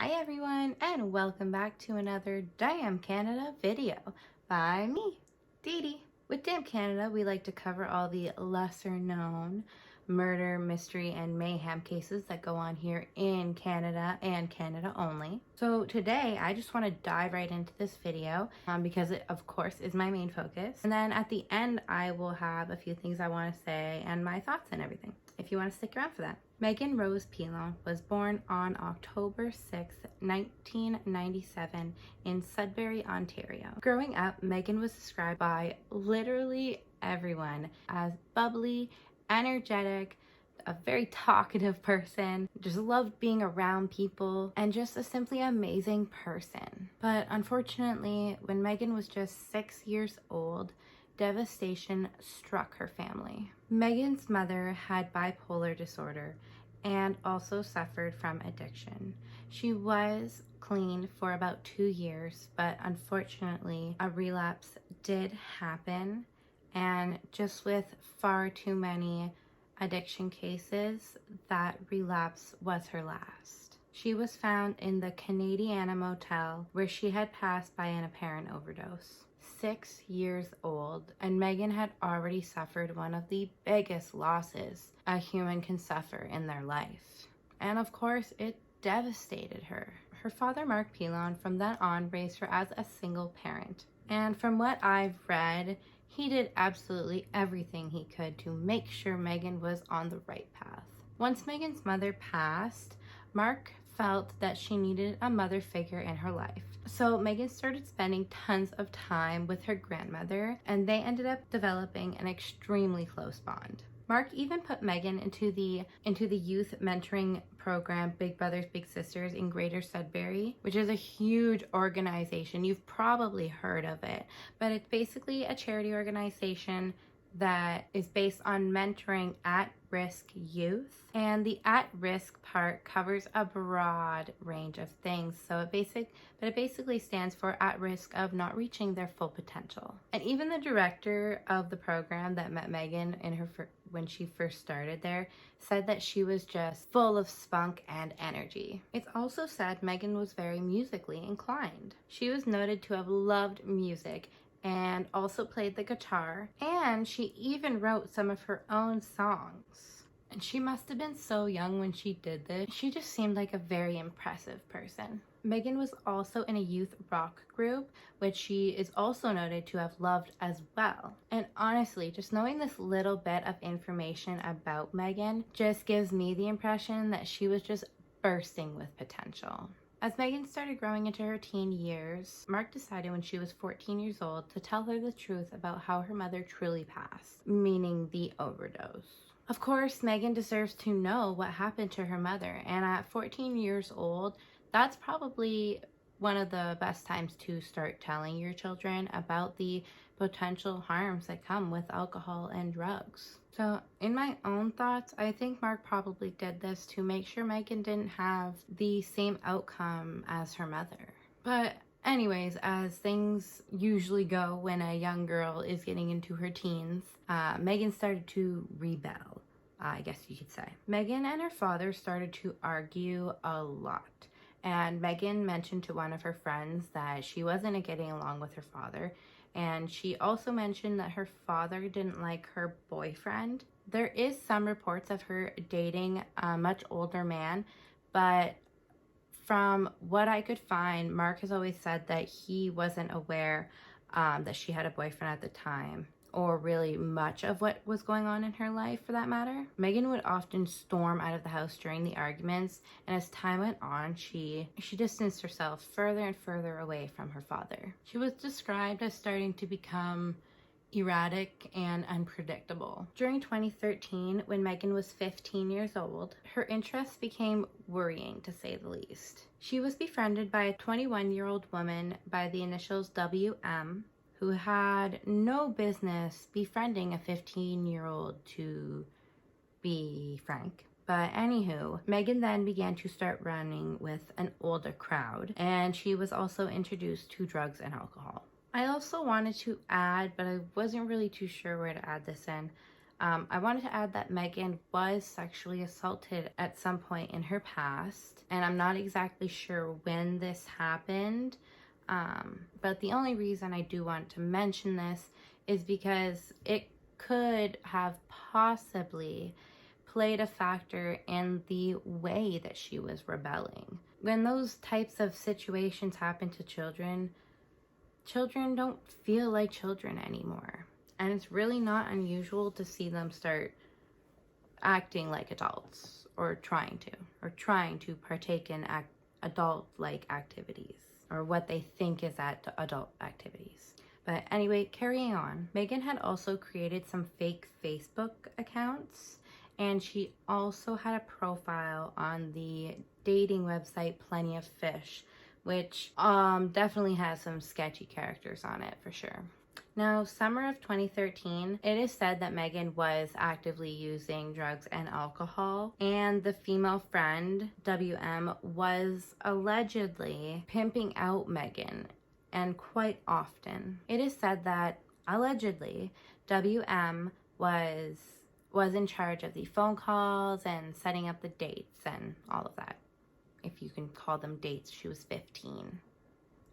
Hi everyone, and welcome back to another Damn Canada video by me, Dee Dee. With Damn Canada, we like to cover all the lesser known murder, mystery, and mayhem cases that go on here in Canada and Canada only. So today, I just want to dive right into this video because it, of course, is my main focus. And then at the end, I will have a few things I want to say and my thoughts and everything, if you want to stick around for that. Meagan Rose Pilon was born on October 6, 1997 in Sudbury, Ontario. Growing up, Meagan was described by literally everyone as bubbly, energetic, a very talkative person, just loved being around people, and just a simply amazing person. But unfortunately, when Meagan was just 6 years old, devastation struck her family. Meagan's mother had bipolar disorder and also suffered from addiction. She was clean for about 2 years, but unfortunately, a relapse did happen, and just with far too many addiction cases, that relapse was her last. She was found in the Canadiana motel where she had passed by an apparent overdose. 6 years old, and Meagan had already suffered one of the biggest losses a human can suffer in their life. And of course, it devastated her. Her father, Mark Pilon, from then on raised her as a single parent. And from what I've read, he did absolutely everything he could to make sure Meagan was on the right path. Once Meagan's mother passed, Mark felt that she needed a mother figure in her life. So Meagan started spending tons of time with her grandmother, and they ended up developing an extremely close bond. Mark even put Meagan into the youth mentoring program Big Brothers Big Sisters in Greater Sudbury, which is a huge organization. You've probably heard of it, but it's basically a charity organization that is based on mentoring at-risk youth, and the at-risk part covers a broad range of things. So it basically stands for at risk of not reaching their full potential. And even the director of the program that met Meagan when she first started there said that she was just full of spunk and energy. It's also said Meagan was very musically inclined. She was noted to have loved music and also played the guitar, and she even wrote some of her own songs. And she must have been so young when she did this. She just seemed like a very impressive person. Meagan was also in a youth rock group, which she is also noted to have loved as well. And honestly, just knowing this little bit of information about Meagan just gives me the impression that she was just bursting with potential. As Meagan started growing into her teen years, Mark decided when she was 14 years old to tell her the truth about how her mother truly passed, meaning the overdose. Of course, Meagan deserves to know what happened to her mother, and at 14 years old, that's probably one of the best times to start telling your children about the potential harms that come with alcohol and drugs. So in my own thoughts, I think Mark probably did this to make sure Meagan didn't have the same outcome as her mother. But anyways, as things usually go when a young girl is getting into her teens, Meagan started to rebel, I guess you could say. Meagan and her father started to argue a lot. And Meagan mentioned to one of her friends that she wasn't getting along with her father. And she also mentioned that her father didn't like her boyfriend. There is some reports of her dating a much older man, but from what I could find, Mark has always said that he wasn't aware that she had a boyfriend at the time, or really much of what was going on in her life for that matter. Meagan would often storm out of the house during the arguments, and as time went on, she distanced herself further and further away from her father. She was described as starting to become erratic and unpredictable. During 2013, when Meagan was 15 years old, her interests became worrying, to say the least. She was befriended by a 21-year-old woman by the initials WM, who had no business befriending a 15-year-old, to be frank. But anywho, Meagan then began to start running with an older crowd, and she was also introduced to drugs and alcohol. I also wanted to add, but I wasn't really too sure where to add this in, I wanted to add that Meagan was sexually assaulted at some point in her past, and I'm not exactly sure when this happened, but the only reason I do want to mention this is because it could have possibly played a factor in the way that she was rebelling. When those types of situations happen to children, children don't feel like children anymore. And it's really not unusual to see them start acting like adults or trying to partake in adult-like activities, or what they think is adult activities. But anyway, carrying on, Meagan had also created some fake Facebook accounts, and she also had a profile on the dating website Plenty of Fish, which definitely has some sketchy characters on it for sure. Now, summer of 2013, it is said that Meagan was actively using drugs and alcohol, and the female friend, WM, was allegedly pimping out Meagan, and quite often. It is said that, allegedly, WM was in charge of the phone calls and setting up the dates and all of that. If you can call them dates, she was 15.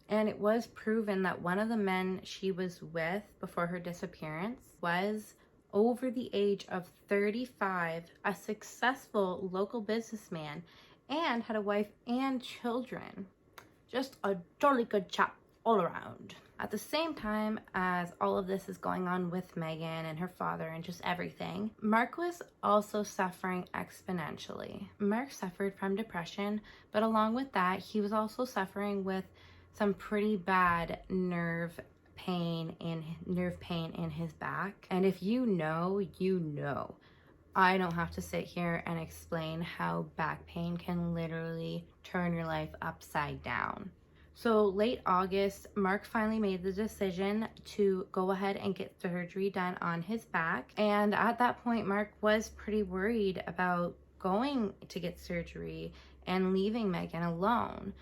And it was proven that one of the men she was with before her disappearance was over the age of 35, a successful local businessman, and had a wife and children. Just a jolly good chap all around. At the same time as all of this is going on with Meagan and her father and just everything, Mark was also suffering exponentially. Mark suffered from depression, but along with that, he was also suffering with some pretty bad nerve pain in his back. And if you know, you know. I don't have to sit here and explain how back pain can literally turn your life upside down. So late August, Mark finally made the decision to go ahead and get surgery done on his back. And at that point, Mark was pretty worried about going to get surgery and leaving Meagan alone.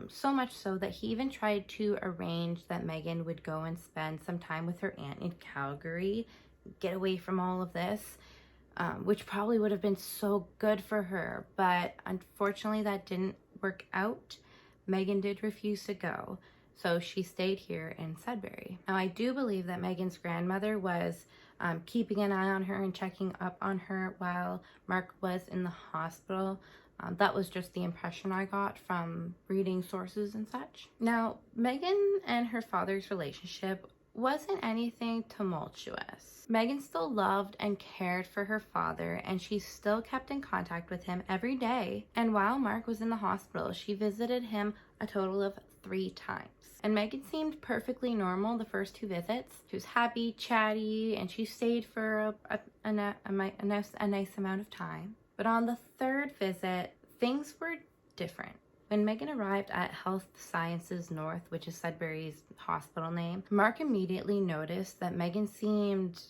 So much so that he even tried to arrange that Meagan would go and spend some time with her aunt in Calgary, get away from all of this, which probably would have been so good for her. But unfortunately, that didn't work out. Meagan did refuse to go, so she stayed here in Sudbury. Now, I do believe that Meagan's grandmother was keeping an eye on her and checking up on her while Mark was in the hospital. That was just the impression I got from reading sources and such. Now, Meagan and her father's relationship wasn't anything tumultuous. Meagan still loved and cared for her father, and she still kept in contact with him every day. And while Mark was in the hospital, she visited him a total of 3 times. And Meagan seemed perfectly normal the first 2 visits. She was happy, chatty, and she stayed for a nice amount of time. But on the 3rd visit, things were different. When Meagan arrived at Health Sciences North, which is Sudbury's hospital name, Mark immediately noticed that Meagan seemed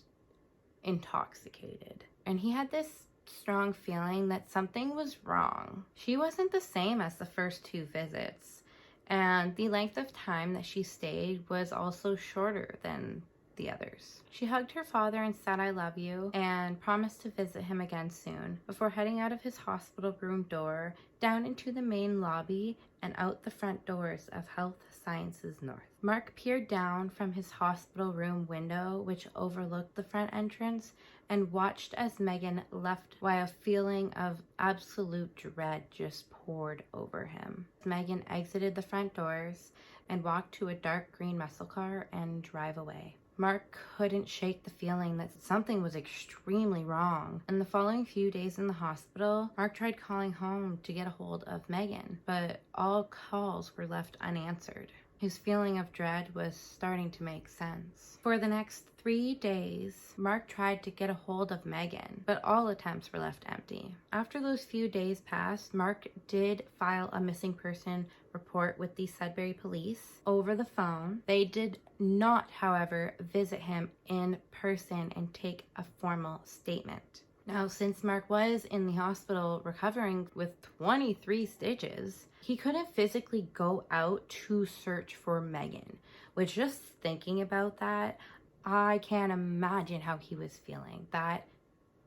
intoxicated. And he had this strong feeling that something was wrong. She wasn't the same as the first 2 visits, and the length of time that she stayed was also shorter than the others. She hugged her father and said, "I love you," and promised to visit him again soon, before heading out of his hospital room door, down into the main lobby, and out the front doors of Health Sciences North. Mark peered down from his hospital room window, which overlooked the front entrance, and watched as Meagan left while a feeling of absolute dread just poured over him. Meagan exited the front doors and walked to a dark green muscle car and drive away. Mark couldn't shake the feeling that something was extremely wrong. In the following few days in the hospital, Mark tried calling home to get a hold of Meagan, but all calls were left unanswered. His feeling of dread was starting to make sense. For the next 3 days, Mark tried to get a hold of Meagan, but all attempts were left empty. After those few days passed, Mark did file a missing person report with the Sudbury police over the phone. They did not, however, visit him in person and take a formal statement. Now, since Mark was in the hospital recovering with 23 stitches, he couldn't physically go out to search for Meagan, which, just thinking about that, I can't imagine how he was feeling. That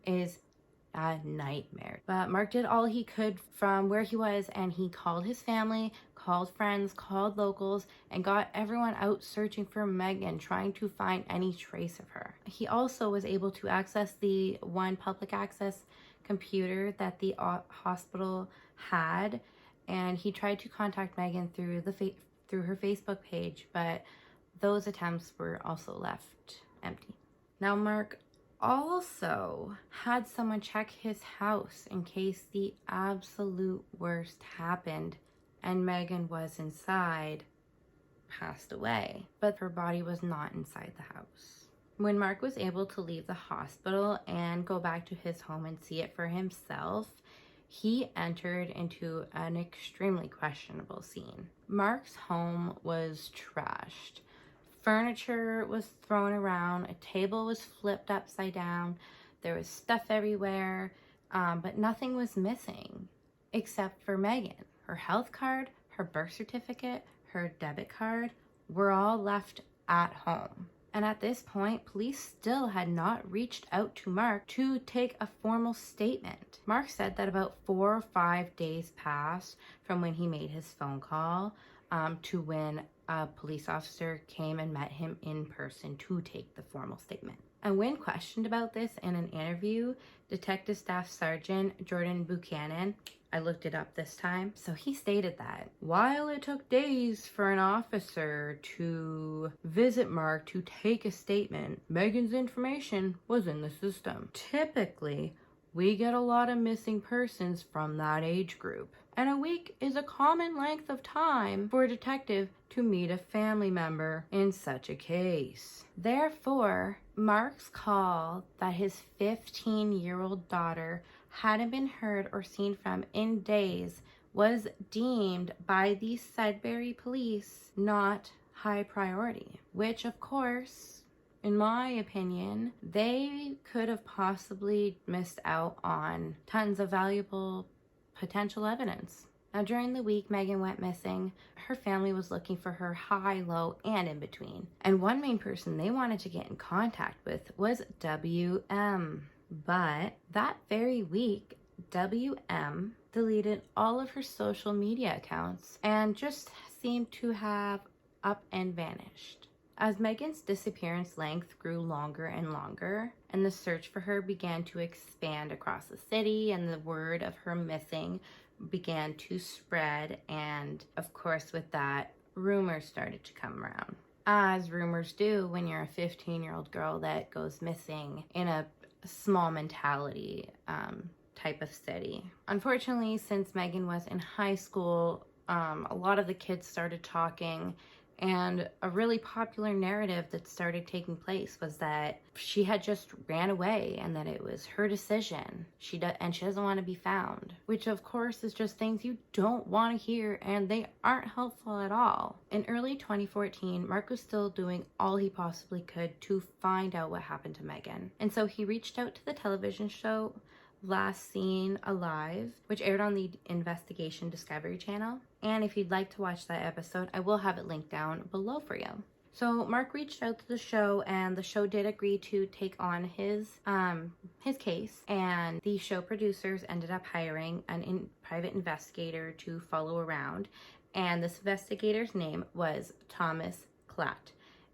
is a nightmare. But Mark did all he could from where he was, and he called his family, called friends, called locals, and got everyone out searching for Meagan, trying to find any trace of her. He also was able to access the one public access computer that the hospital had, and he tried to contact Meagan through through her Facebook page, but those attempts were also left empty. Now, Mark also had someone check his house in case the absolute worst happened and Meagan was inside, passed away, but her body was not inside the house. When Mark was able to leave the hospital and go back to his home and see it for himself, he entered into an extremely questionable scene. Mark's home was trashed. Furniture was thrown around, a table was flipped upside down, there was stuff everywhere, but nothing was missing except for Meagan. Her health card, her birth certificate, her debit card were all left at home. And at this point, police still had not reached out to Mark to take a formal statement. Mark said that about 4 or 5 days passed from when he made his phone call to when a police officer came and met him in person to take the formal statement. And when questioned about this in an interview, Detective Staff Sergeant Jordan Buchanan, I looked it up this time, so he stated that while it took days for an officer to visit Mark to take a statement, Meagan's information was in the system. Typically, we get a lot of missing persons from that age group, and a week is a common length of time for a detective to meet a family member in such a case. Therefore, Mark's call that his 15-year-old daughter hadn't been heard or seen from in days was deemed by the Sudbury police not high priority, which of course, in my opinion, they could have possibly missed out on tons of valuable potential evidence. Now, during the week Meagan went missing, her family was looking for her high, low, and in between. And one main person they wanted to get in contact with was WM. But that very week, WM deleted all of her social media accounts and just seemed to have up and vanished. As Meagan's disappearance length grew longer and longer, and the search for her began to expand across the city, and the word of her missing began to spread, and of course with that, rumors started to come around. As rumors do when you're a 15-year-old girl that goes missing in a small mentality type of city. Unfortunately, since Meagan was in high school, a lot of the kids started talking, and a really popular narrative that started taking place was that she had just ran away and that it was her decision. She doesn't want to be found, which of course is just things you don't want to hear, and they aren't helpful at all. In early 2014, Mark was still doing all he possibly could to find out what happened to Meagan. And so he reached out to the television show Last Seen Alive, which aired on the Investigation Discovery Channel. And if you'd like to watch that episode, I will have it linked down below for you. So Mark reached out to the show, and the show did agree to take on his case, and the show producers ended up hiring a private investigator to follow around, and this investigator's name was Thomas Klatt,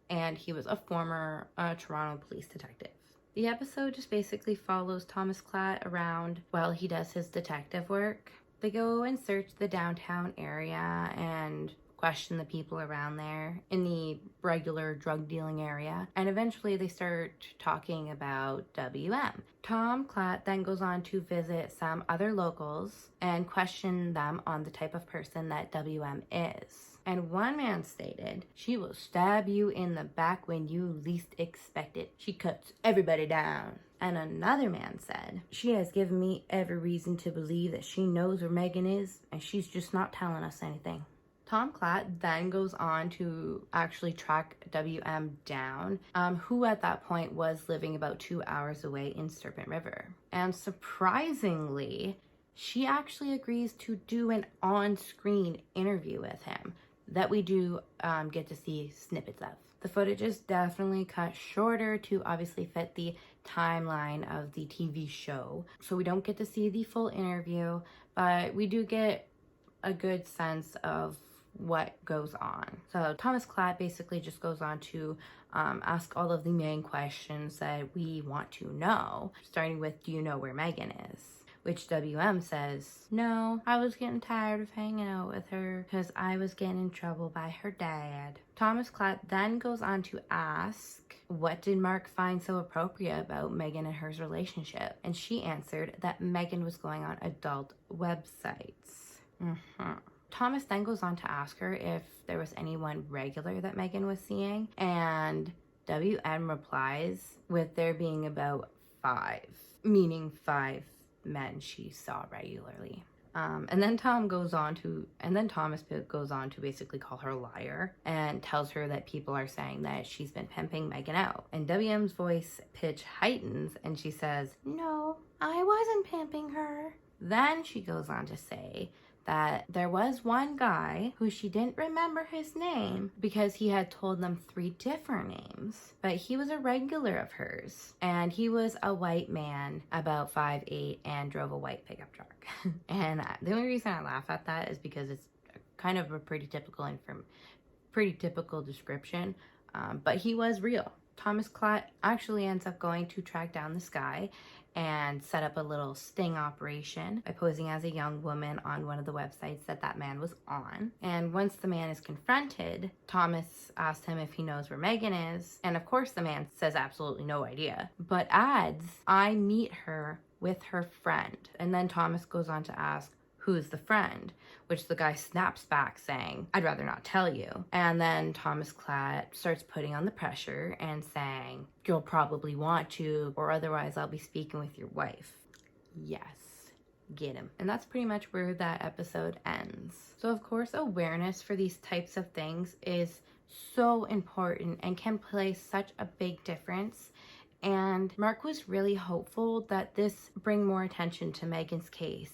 and he was a former Toronto police detective. The episode just basically follows Thomas Klatt around while he does his detective work. They go and search the downtown area and question the people around there in the regular drug dealing area, and eventually they start talking about WM. Tom Klatt then goes on to visit some other locals and question them on the type of person that WM is. And one man stated, "She will stab you in the back when you least expect it. She cuts everybody down." And another man said, "She has given me every reason to believe that she knows where Meagan is, and she's just not telling us anything." Tom Klatt then goes on to actually track WM down, who at that point was living about 2 hours away in Serpent River. And surprisingly, she actually agrees to do an on-screen interview with him. that we do get to see snippets of. The footage is definitely cut shorter to obviously fit the timeline of the TV show. So we don't get to see the full interview, but we do get a good sense of what goes on. So Thomas Klatt basically just goes on to ask all of the main questions that we want to know, starting with, do you know where Meagan is? Which WM says, no, I was getting tired of hanging out with her because I was getting in trouble by her dad. Thomas Klatt then goes on to ask, what did Mark find so appropriate about Meagan and her relationship? And she answered that Meagan was going on adult websites. Thomas then goes on to ask her if there was anyone regular that Meagan was seeing, and WM replies with there being about 5, meaning 5 men she saw regularly. And then Thomas goes on to basically call her a liar and tells her that people are saying that she's been pimping Meagan out. And WM's voice pitch heightens and she says, no, I wasn't pimping her. Then she goes on to say that there was one guy who she didn't remember his name because he had told them 3 different names, but he was a regular of hers, and he was a white man about 5'8" and drove a white pickup truck. And the only reason I laugh at that is because it's kind of a pretty typical description, but he was real. Thomas Klatt actually ends up going to track down this guy and set up a little sting operation by posing as a young woman on one of the websites that man was on. And once the man is confronted, Thomas asked him if he knows where Meagan is. And of course the man says absolutely no idea, but adds, I meet her with her friend. And then Thomas goes on to ask, who's the friend? Which the guy snaps back saying, I'd rather not tell you. And then Thomas Klatt starts putting on the pressure and saying, you'll probably want to, or otherwise I'll be speaking with your wife. Yes, get him. And that's pretty much where that episode ends. So of course, awareness for these types of things is so important and can play such a big difference. And Mark was really hopeful that this bring more attention to Meagan's case.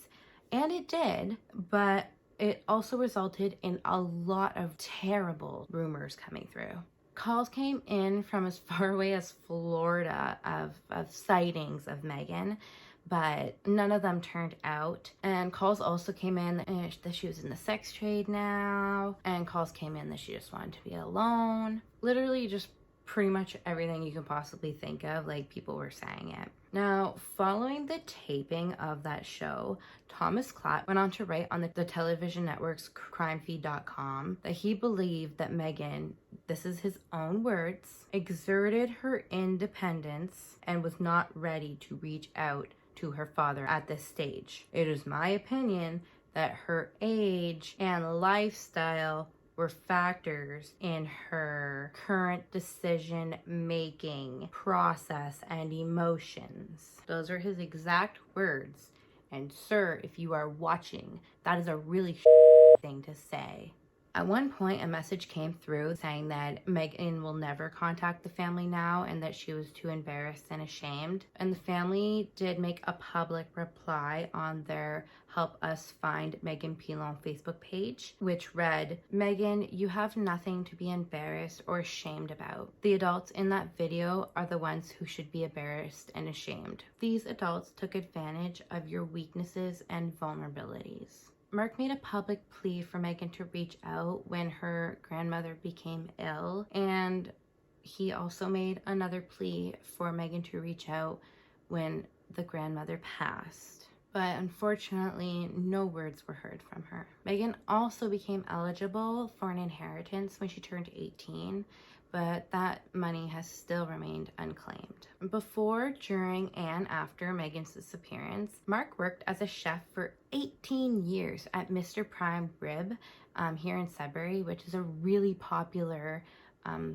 And it did, but it also resulted in a lot of terrible rumors coming through. Calls came in from as far away as Florida of sightings of Meagan, but none of them turned out. And calls also came in that she was in the sex trade now, and calls came in that she just wanted to be alone. Literally just pretty much everything you can possibly think of, like people were saying it. Now, following the taping of that show, Thomas Klatt went on to write on the television network's crimefeed.com that he believed that Meagan, this is his own words, exerted her independence and was not ready to reach out to her father at this stage. It is my opinion that her age and lifestyle were factors in her current decision-making process and emotions. Those are his exact words. And sir, if you are watching, that is a really thing to say. At one point, a message came through saying that Meagan will never contact the family now and that she was too embarrassed and ashamed. And the family did make a public reply on their Help Us Find Meagan Pilon Facebook page, which read, Meagan, you have nothing to be embarrassed or ashamed about. The adults in that video are the ones who should be embarrassed and ashamed. These adults took advantage of your weaknesses and vulnerabilities. Mark made a public plea for Meagan to reach out when her grandmother became ill, and he also made another plea for Meagan to reach out when the grandmother passed. But unfortunately, no words were heard from her. Meagan also became eligible for an inheritance when she turned 18, but that money has still remained unclaimed. Before, during, and after Meagan's disappearance, Mark worked as a chef for 18 years at Mr. Prime Rib here in Sudbury, which is a really popular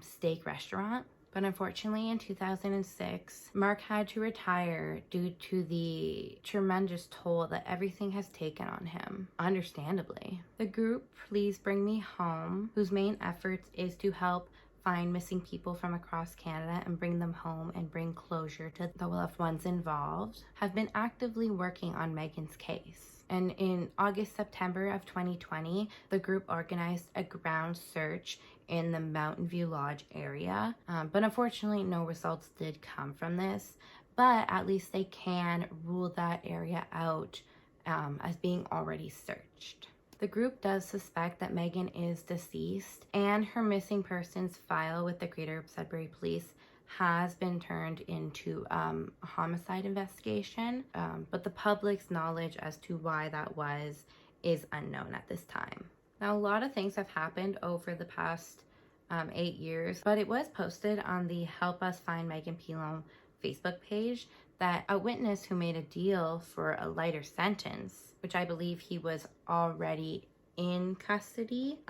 steak restaurant. But unfortunately, in 2006, Mark had to retire due to the tremendous toll that everything has taken on him, understandably. The group Please Bring Me Home, whose main efforts is to help find missing people from across Canada and bring them home and bring closure to the loved ones involved, have been actively working on Meagan's case. And in August-September of 2020, the group organized a ground search in the Mountain View Lodge area. But unfortunately, no results did come from this. But at least they can rule that area out as being already searched. The group does suspect that Meagan is deceased, and her missing persons file with the Greater Sudbury Police has been turned into a homicide investigation, but the public's knowledge as to why that was is unknown at this time. Now, a lot of things have happened over the past 8 years, but it was posted on the Help Us Find Meagan Pilon Facebook page that a witness who made a deal for a lighter sentence, which I believe he was already in custody,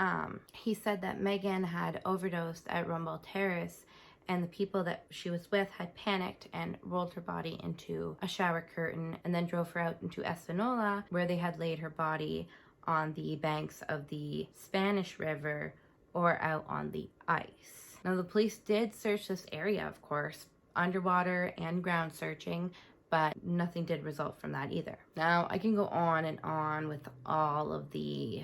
he said that Meagan had overdosed at Rumble Terrace, and the people that she was with had panicked and rolled her body into a shower curtain and then drove her out into Espanola, where they had laid her body on the banks of the Spanish River or out on the ice. Now, the police did search this area, of course, underwater and ground searching, but nothing did result from that either. Now, I can go on and on with all of the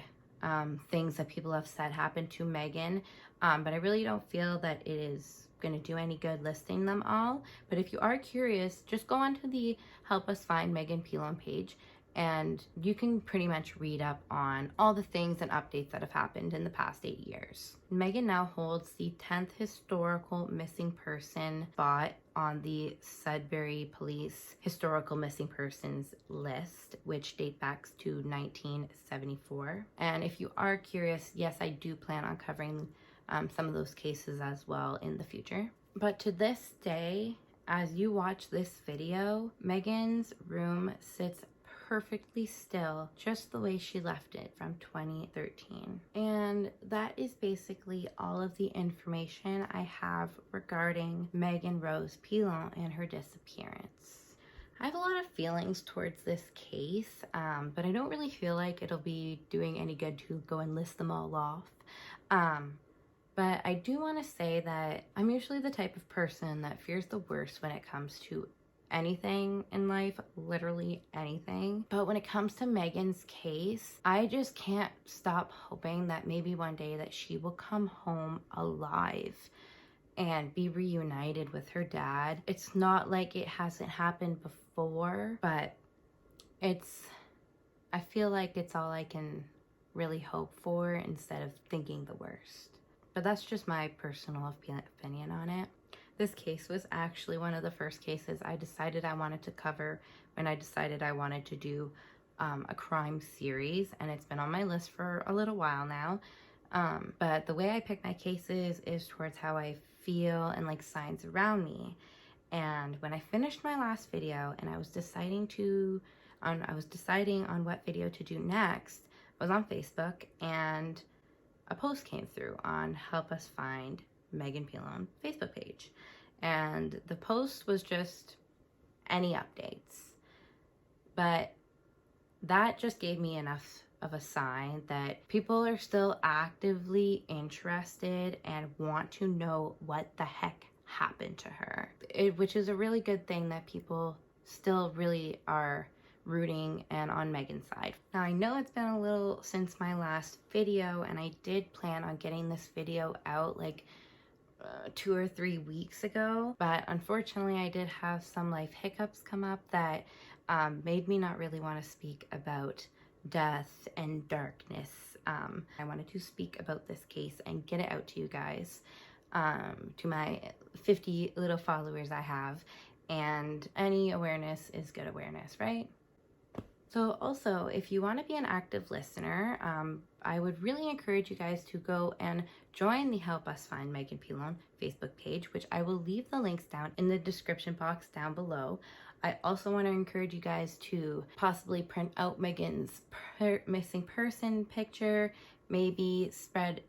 things that people have said happened to Meagan, but I really don't feel that it is going to do any good listing them all. But if you are curious, just go onto the Help Us Find Meagan Pilon page, and you can pretty much read up on all the things and updates that have happened in the past 8 years. Meagan now holds the 10th historical missing person spot on the Sudbury Police Historical Missing Persons list, which dates back to 1974. And if you are curious, yes, I do plan on covering some of those cases as well in the future. But to this day, as you watch this video, Meagan's room sits perfectly still, just the way she left it from 2013. And that is basically all of the information I have regarding Meagan Rose Pilon and her disappearance. I have a lot of feelings towards this case, but I don't really feel like it'll be doing any good to go and list them all off. But I do want to say that I'm usually the type of person that fears the worst when it comes to anything in life, literally anything. But when it comes to Meagan's case, I just can't stop hoping that maybe one day that she will come home alive and be reunited with her dad. It's not like it hasn't happened before, but I feel like it's all I can really hope for instead of thinking the worst. But that's just my personal opinion on it. This case was actually one of the first cases I decided I wanted to cover when I decided I wanted to do a crime series, and it's been on my list for a little while now. But the way I pick my cases is towards how I feel and like signs around me. And when I finished my last video and I was deciding on what video to do next, I was on Facebook and a post came through on Help Us Find Meagan Pilon Facebook page. And the post was just any updates. But that just gave me enough of a sign that people are still actively interested and want to know what the heck happened to her. Which is a really good thing that people still really are rooting and on Meagan's side. Now, I know it's been a little since my last video, and I did plan on getting this video out like 2 or 3 weeks ago, but unfortunately I did have some life hiccups come up that made me not really want to speak about death and darkness. I wanted to speak about this case and get it out to you guys, to my 50 little followers I have, and any awareness is good awareness, right? So also, if you want to be an active listener, I would really encourage you guys to go and join the Help Us Find Meagan Pilon Facebook page, which I will leave the links down in the description box down below. I also want to encourage you guys to possibly print out Meagan's missing person picture, maybe spread,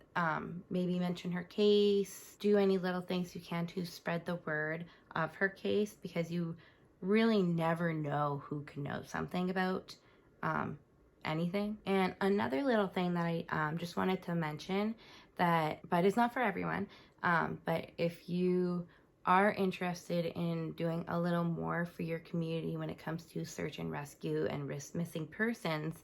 maybe mention her case, do any little things you can to spread the word of her case, because you really never know who can know something about anything. And another little thing that I just wanted to mention, but it's not for everyone, but if you are interested in doing a little more for your community when it comes to search and rescue and missing persons,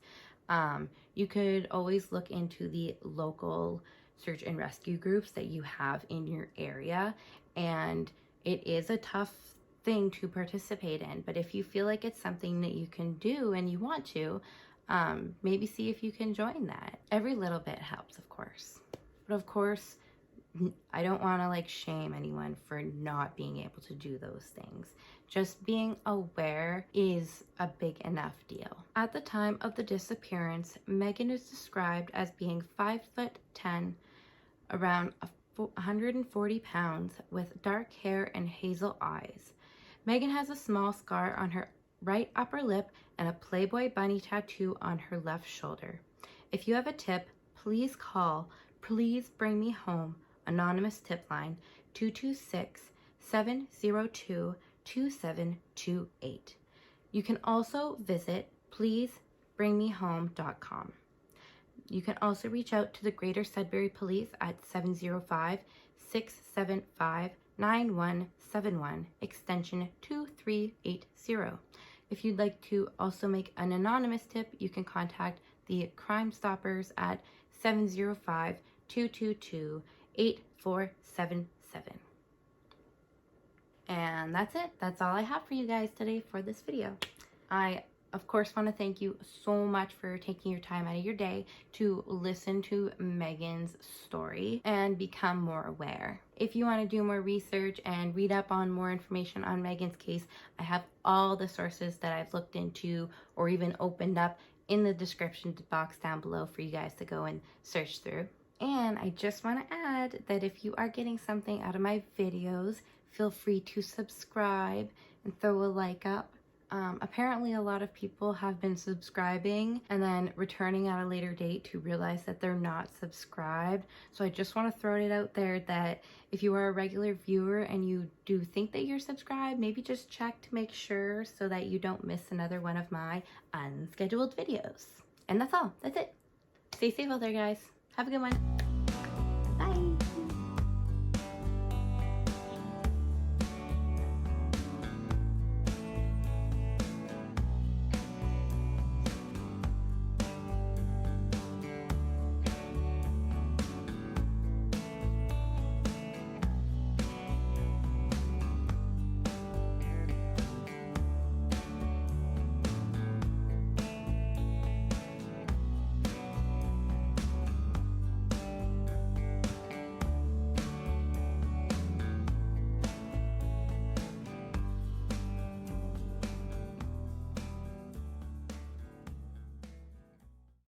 you could always look into the local search and rescue groups that you have in your area. And it is a tough thing to participate in, but if you feel like it's something that you can do and you want to, maybe see if you can join that. Every little bit helps, of course. But of course, I don't want to like shame anyone for not being able to do those things. Just being aware is a big enough deal. At the time of the disappearance, Meagan is described as being 5'10", around 140 pounds, with dark hair and hazel eyes. Meagan has a small scar on her right upper lip and a Playboy bunny tattoo on her left shoulder. If you have a tip, please call Please Bring Me Home anonymous tip line 226-702-2728. You can also visit pleasebringmehome.com. You can also reach out to the Greater Sudbury Police at 705-675-9171, extension 2380. If you'd like to also make an anonymous tip, you can contact the Crime Stoppers at 705-222-8477. And that's it. That's all I have for you guys today for this video. I, of course, want to thank you so much for taking your time out of your day to listen to Meagan's story and become more aware. If you want to do more research and read up on more information on Meagan's case, I have all the sources that I've looked into or even opened up in the description box down below for you guys to go and search through. And I just want to add that if you are getting something out of my videos, feel free to subscribe and throw a like up. Apparently a lot of people have been subscribing and then returning at a later date to realize that they're not subscribed. So I just want to throw it out there that if you are a regular viewer and you do think that you're subscribed, maybe just check to make sure so that you don't miss another one of my unscheduled videos. And that's all. That's it. Stay safe out there, guys. Have a good one.